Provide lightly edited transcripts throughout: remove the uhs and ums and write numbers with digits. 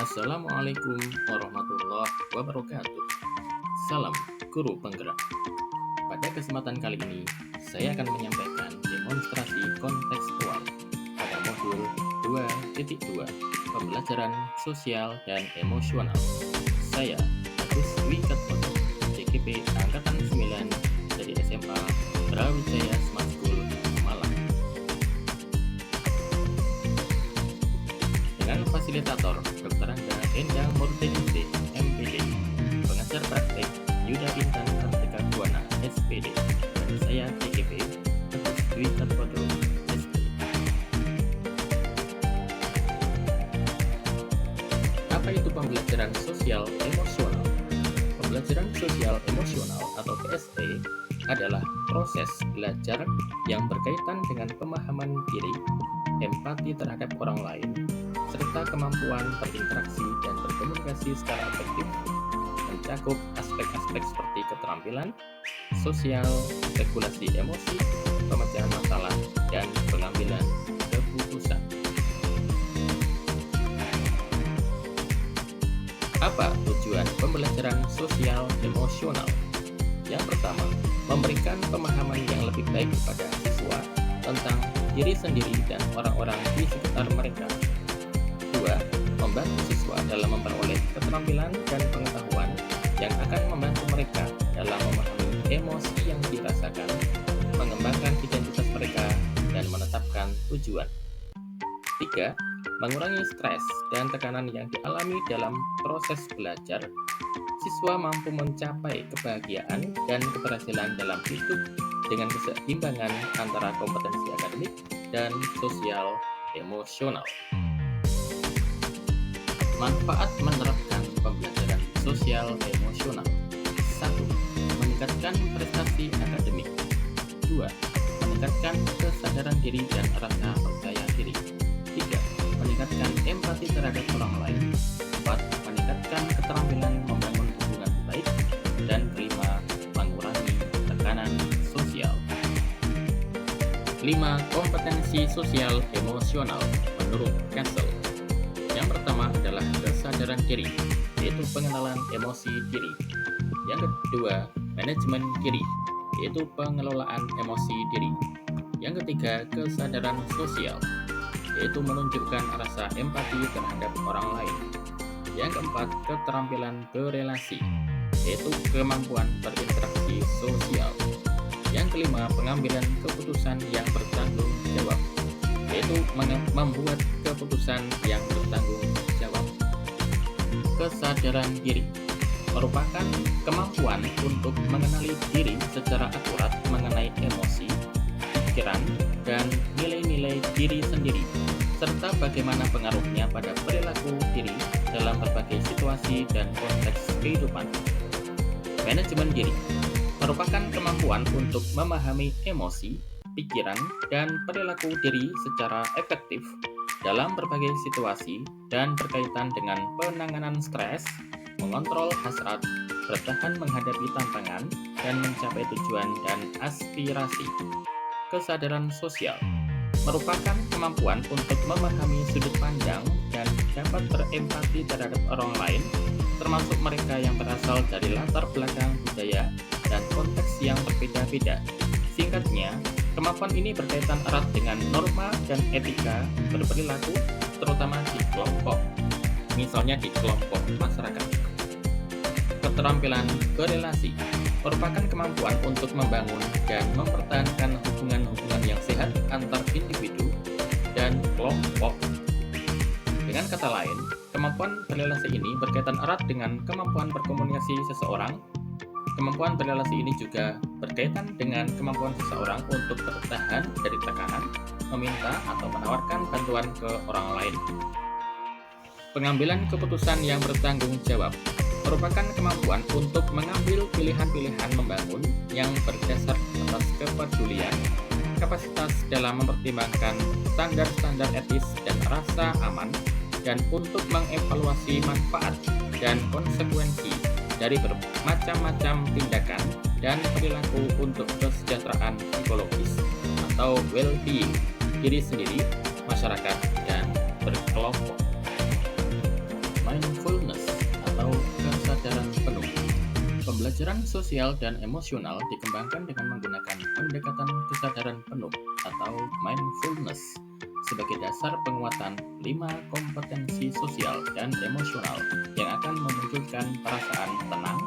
Assalamualaikum warahmatullahi wabarakatuh. Salam guru penggerak. Pada kesempatan kali ini, saya akan menyampaikan demonstrasi kontekstual pada modul 2.2 Pembelajaran Sosial dan Emosional. Saya, Agus Dwi Katmoto, CGP Angkatan 9 dari SMA Brawijaya Smart School, Malang. Dengan fasilitator Dr. Angga Endang Murteningsih, MPD, pengajar praktek Yuda Intan Kartika Buana, SPD, dan saya CGP Agus Dwi Katmoto, SP. Apa itu pembelajaran sosial emosional? Pembelajaran sosial emosional atau PSE adalah proses belajar yang berkaitan dengan pemahaman diri, empati terhadap orang lain, serta kemampuan berinteraksi dan berkomunikasi secara efektif, mencakup aspek-aspek seperti keterampilan, sosial, regulasi emosi, pemecahan masalah, dan pengambilan keputusan. Apa tujuan pembelajaran sosial emosional? Yang pertama, memberikan pemahaman yang lebih baik kepada siswa tentang diri sendiri dan orang-orang di sekitar mereka. 2. Membantu siswa dalam memperoleh keterampilan dan pengetahuan yang akan membantu mereka dalam memahami emosi yang dirasakan, mengembangkan identitas mereka, dan menetapkan tujuan. 3. Mengurangi stres dan tekanan yang dialami dalam proses belajar. Siswa mampu mencapai kebahagiaan dan keberhasilan dalam hidup dengan keseimbangan antara kompetensi akademik dan sosial emosional. Manfaat menerapkan pembelajaran sosial emosional. 1. Meningkatkan prestasi akademik. 2. Meningkatkan kesadaran diri dan rasa percaya diri. 3. Meningkatkan empati terhadap orang lain. 4. Meningkatkan keterampilan membangun hubungan baik. Dan 5. Mengurangi tekanan sosial. 5. Kompetensi sosial emosional menurut Castle. Yang pertama adalah kesadaran diri, yaitu pengenalan emosi diri. Yang kedua, manajemen diri, yaitu pengelolaan emosi diri. Yang ketiga, kesadaran sosial, yaitu menunjukkan rasa empati terhadap orang lain. Yang keempat, keterampilan berelasi, yaitu kemampuan berinteraksi sosial. Yang kelima, pengambilan keputusan yang bertanggung jawab, yaitu membuat keputusan yang bertanggung jawab. Kesadaran diri merupakan kemampuan untuk mengenali diri secara akurat mengenai emosi, pikiran, dan nilai-nilai diri sendiri, serta bagaimana pengaruhnya pada perilaku diri dalam berbagai situasi dan konteks kehidupan. Manajemen diri merupakan kemampuan untuk memahami emosi, pikiran, dan perilaku diri secara efektif dalam berbagai situasi dan berkaitan dengan penanganan stres, mengontrol hasrat, bertahan menghadapi tantangan, dan mencapai tujuan dan aspirasi. Kesadaran sosial merupakan kemampuan untuk memahami sudut pandang dan dapat berempati terhadap orang lain, termasuk mereka yang berasal dari latar belakang budaya dan konteks yang berbeda-beda. Singkatnya, kemampuan ini berkaitan erat dengan norma dan etika berperilaku, terutama di kelompok, misalnya di kelompok masyarakat. Keterampilan berelasi merupakan kemampuan untuk membangun dan mempertahankan hubungan-hubungan yang sehat antar individu dan kelompok. Dengan kata lain, kemampuan berelasi ini berkaitan erat dengan kemampuan berkomunikasi seseorang. Kemampuan berelasi ini juga berkaitan dengan kemampuan seseorang untuk bertahan dari tekanan, meminta atau menawarkan bantuan ke orang lain. Pengambilan keputusan yang bertanggung jawab merupakan kemampuan untuk mengambil pilihan-pilihan membangun yang berdasar atas kepedulian, kapasitas dalam mempertimbangkan standar-standar etis dan rasa aman, dan untuk mengevaluasi manfaat dan konsekuensi dari bermacam-macam tindakan dan perilaku untuk kesejahteraan psikologis atau well-being diri sendiri, masyarakat, dan berkelompok. Main Pembelajaran sosial dan emosional dikembangkan dengan menggunakan pendekatan kesadaran penuh atau mindfulness sebagai dasar penguatan 5 kompetensi sosial dan emosional yang akan memunculkan perasaan tenang,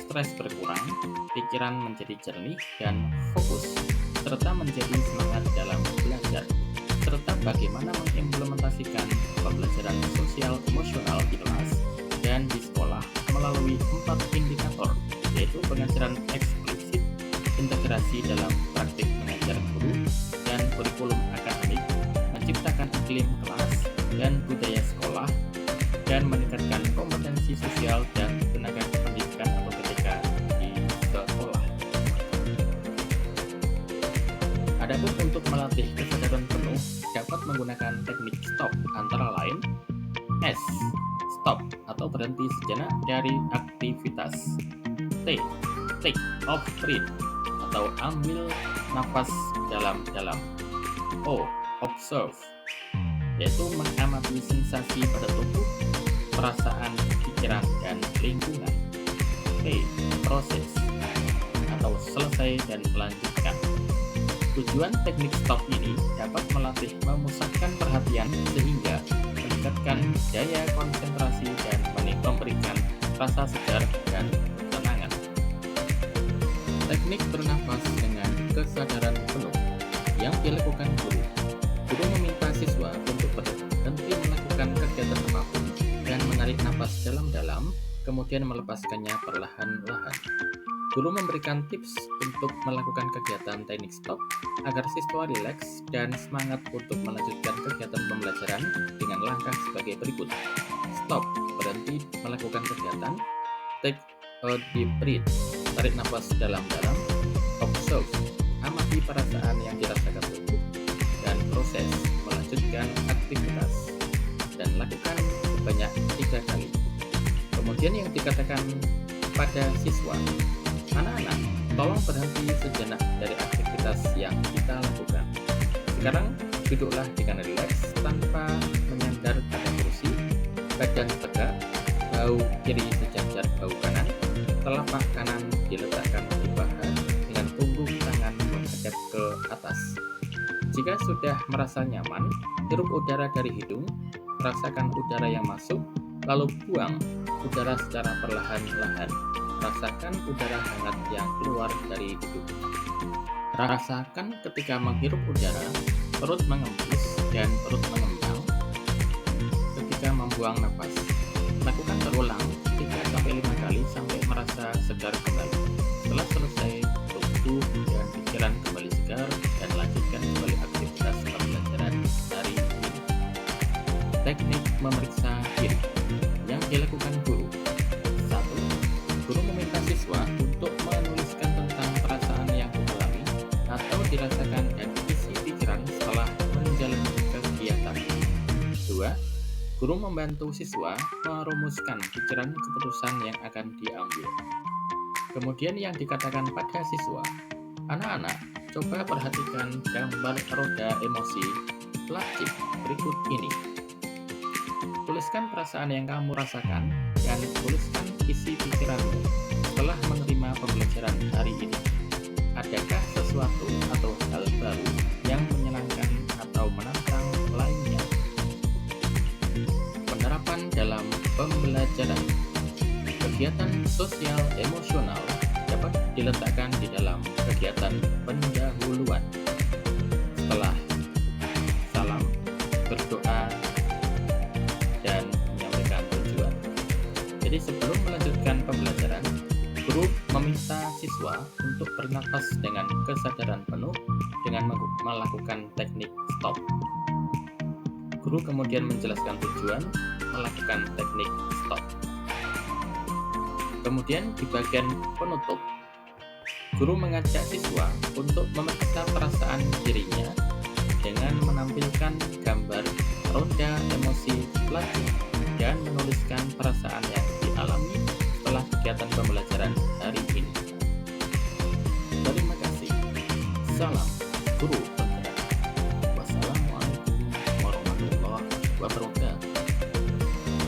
stres berkurang, pikiran menjadi jernih dan fokus, serta menjadi semangat dalam belajar, serta bagaimana mengimplementasikan pembelajaran sosial emosional di kelas dan di sekolah melalui 4 indikator, yaitu pengajaran eksplisit, integrasi dalam praktik mengajar guru dan kurikulum akademik, menciptakan iklim kelas dan budaya sekolah, dan meningkatkan kompetensi sosial dan tenaga pendidikan atau PTK di sekolah. Adapun untuk melatih kesadaran penuh dapat menggunakan teknik stop antara lain S. Stop atau berhenti sejenak dari aktivitas. T. Take off breath atau ambil nafas dalam-dalam. O. Observe yaitu mengamati sensasi pada tubuh, perasaan, pikiran, dan lingkungan. P. Proses atau selesai dan melanjutkan. Tujuan teknik stop ini dapat melatih memusatkan perhatian sehingga meningkatkan daya konsentrasi dan memberikan rasa segar dan ketenangan. Teknik bernafas dengan kesadaran penuh yang dilakukan guru. Guru meminta siswa untuk berhenti melakukan kegiatan apapun dan menarik napas dalam-dalam, kemudian melepaskannya perlahan-lahan. Guru memberikan tips untuk melakukan kegiatan teknik stop agar siswa rileks dan semangat untuk melanjutkan kegiatan pembelajaran dengan langkah sebagai berikut. Stop, berhenti melakukan kegiatan. Take a deep breath, tarik nafas dalam-dalam. Observe, amati perasaan yang dirasakan tubuh. Dan proses, melanjutkan aktivitas. Dan lakukan sebanyak 3 kali. Kemudian yang dikatakan pada siswa, anak-anak, tolong berhenti sejenak dari aktivitas yang kita lakukan. Sekarang duduklah dengan rileks tanpa menyandar pada kursi, badan tegak, bahu kiri sejajar bahu kanan, telapak kanan diletakkan di paha dengan punggung tangan menghadap ke atas. Jika sudah merasa nyaman, hirup udara dari hidung, rasakan udara yang masuk, lalu buang udara secara perlahan-lahan. Rasakan udara hangat yang keluar dari hidung. Rasakan ketika menghirup udara, perut mengembus dan perut mengembang. Ketika membuang nafas, lakukan terulang 3-5 kali sampai merasa segar kembali. Setelah selesai, tubuh dan pikiran kembali segar dan lanjutkan kembali aktivitas pembelajaran hari ini. Teknik memeriksa diri yang dilakukan guru. Guru meminta siswa untuk menuliskan tentang perasaan yang dialami atau dirasakan dan isi pikiran setelah menjalani kegiatan. 2. Guru membantu siswa merumuskan pikiran keputusan yang akan diambil. Kemudian yang dikatakan pada siswa, anak-anak, coba perhatikan gambar roda emosi plastik berikut ini. Tuliskan perasaan yang kamu rasakan dan tuliskan isi pikiranmu setelah menerima pembelajaran hari ini. Adakah sesuatu atau hal baru yang menyenangkan atau menantang lainnya? Penerapan dalam pembelajaran. Kegiatan sosial emosional dapat diletakkan di dalam kegiatan pendahuluan. Setelah salam, berdoa, dan menyampaikan tujuan. Jadi sebelum melanjutkan pembelajaran, guru meminta siswa untuk bernafas dengan kesadaran penuh dengan melakukan teknik stop. Guru kemudian menjelaskan tujuan melakukan teknik stop. Kemudian di bagian penutup, guru mengajak siswa untuk memeriksa perasaan dirinya dengan menampilkan gambar roda emosi plastik dan menuliskan perasaan